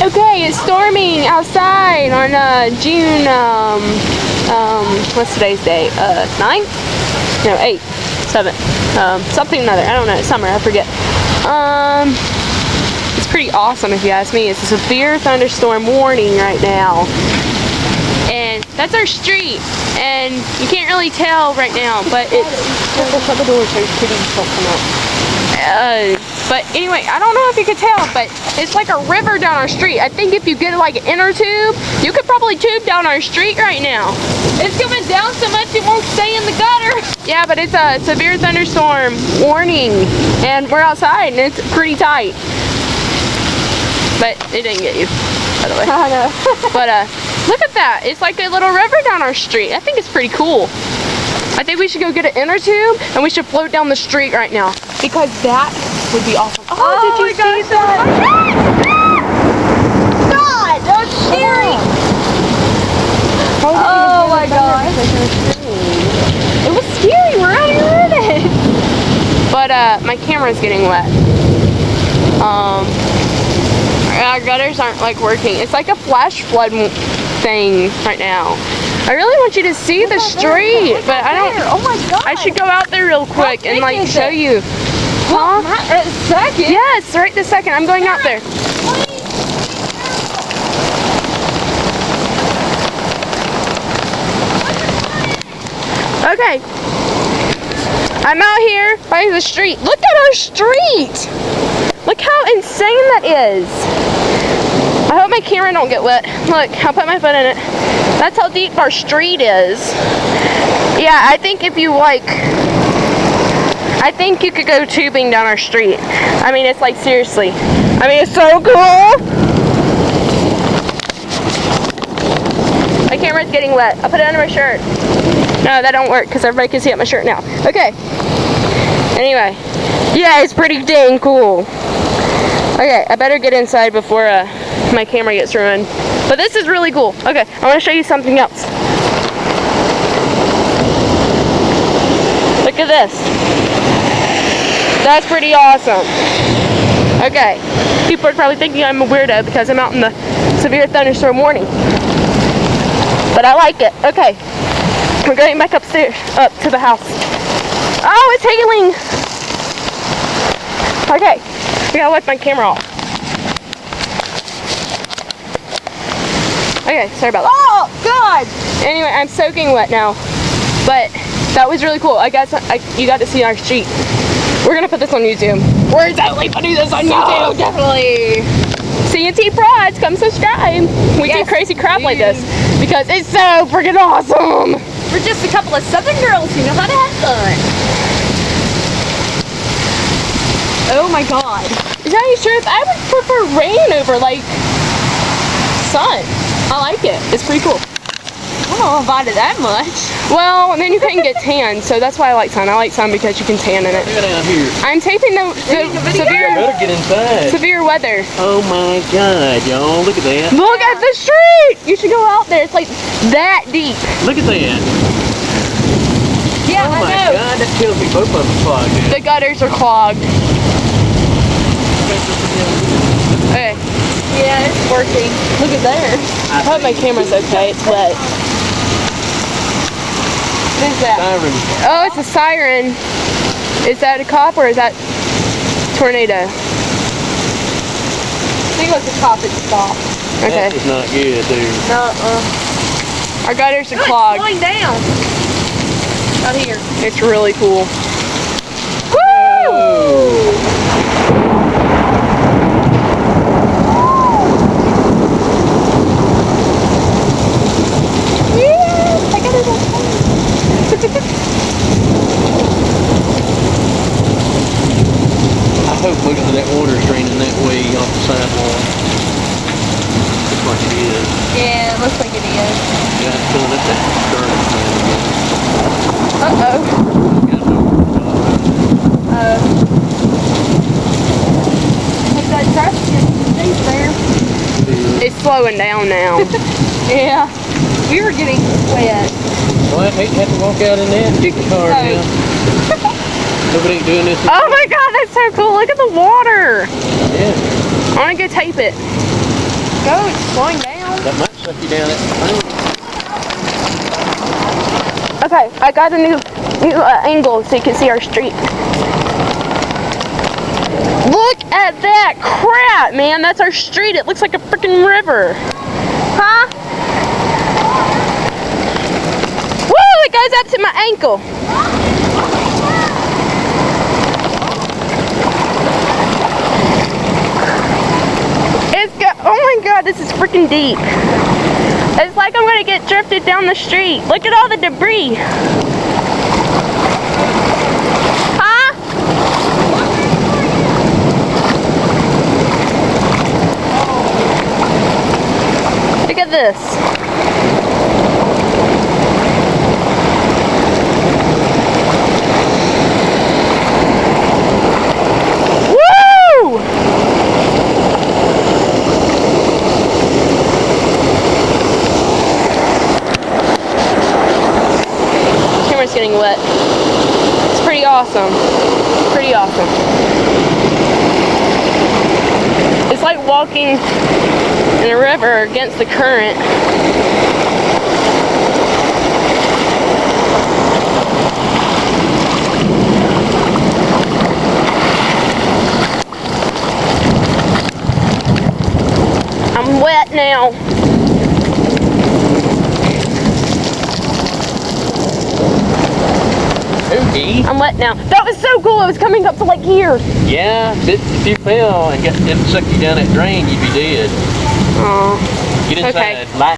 Okay, it's storming outside on June, what's today's date? 9th? No, 8th, 7th, something another. I don't know, summer, I forget. It's pretty awesome if you ask me. It's a severe thunderstorm warning right now. And that's our street. And you can't really tell right now, but it's... Shut the door so kitties don't come out. But anyway, I don't know if you could tell, but it's like a river down our street. I think if you get like an inner tube, you could probably tube down our street right now. It's coming down so much it won't stay in the gutter. Yeah, but it's a severe thunderstorm warning, and we're outside, and it's pretty tight. But it didn't get you, by the way. I know. But look at that. It's like a little river down our street. I think it's pretty cool. I think we should go get an inner tube, and we should float down the street right now, because that would be awesome. Oh, did you see that? God, that's scary. Oh my God. It was scary. We're out here in it. But my camera's getting wet. Our gutters aren't like working. It's like a flash flood thing right now. I really want you to see the street, but I don't. Oh my God. I should go out there real quick and like show you. Well, not at a second. Yes, right this second. I'm going out there. Okay. I'm out here by the street. Look at our street. Look how insane that is. I hope my camera don't get wet. Look, I'll put my foot in it. That's how deep our street is. Yeah, I think if you like, I think you could go tubing down our street. I mean, it's like seriously. I mean, it's so cool. My camera's getting wet. I'll put it under my shirt. No, that don't work because everybody can see up my shirt now. Okay. Anyway, yeah, it's pretty dang cool. Okay, I better get inside before my camera gets ruined. But this is really cool. Okay, I want to show you something else. Look at this. That's pretty awesome. Okay, people are probably thinking I'm a weirdo because I'm out in the severe thunderstorm warning. But I like it. Okay, we're going back upstairs, up to the house. Oh, it's hailing. Okay, we gotta wipe my camera off. Okay, sorry about that. Oh, God. Anyway, I'm soaking wet now, but that was really cool. You got to see our street. We're gonna put this on YouTube. We're definitely putting this on YouTube. Definitely. CNT Prods, come subscribe. We do crazy crap like this because it's so freaking awesome. We're just a couple of Southern girls who know how to have fun. Oh my God. To tell you the truth, I would prefer rain over like sun. I like it. It's pretty cool. I don't know about it that much. Well, and then you couldn't get tan, so that's why I like sun. I like sun because you can tan in it. Look out here. I'm taping the Better get inside. severe weather. Oh my God, y'all! Look at that. Look at the street. You should go out there. It's like that deep. Look at that. Yeah, Oh I my know. God, that kills me. Both of them clogged. The gutters are clogged. Okay. Yeah, it's working. Look at there. I hope my camera's okay. It's wet. What is that? Siren. Oh, it's a siren. Is that a cop or is that tornado? I think it was a cop that stopped. Okay. That is not good, dude. Our gutters are It's clogged. slowing down. Out here. It's really cool. Woo! Yes, I got it on I hope looking at that water draining that way off the sidewalk. Looks like it is. Yeah, it looks like it is. Yeah, it's filling up that garbage can again. Uh-oh. Got no Like that traffic is there. It's slowing down now. Yeah. We were getting wet. Well, I hate to have to walk out in that and kick the car down. Nobody ain't doing this. Oh my God, that's so cool. Look at the water. Yeah. I want to go tape it. go. It's slowing down. That might suck you down that Okay, I got a new angle so you can see our street. Look at that crap, man. That's our street. It looks like a freaking river. Huh? Woo! It goes up to my ankle. Oh my god, this is freaking deep. It's like I'm gonna get drifted down the street. Look at all the debris. Huh? Look at this. Woo! Camera's getting wet. It's pretty awesome. Pretty awesome. It's like walking in a river against the current. I'm wet now. Okay. I'm wet now. That was so cool. It was coming up to like here. Yeah, if you fell and didn't suck you down that drain, you'd be dead. Oh. Get inside. Okay. Light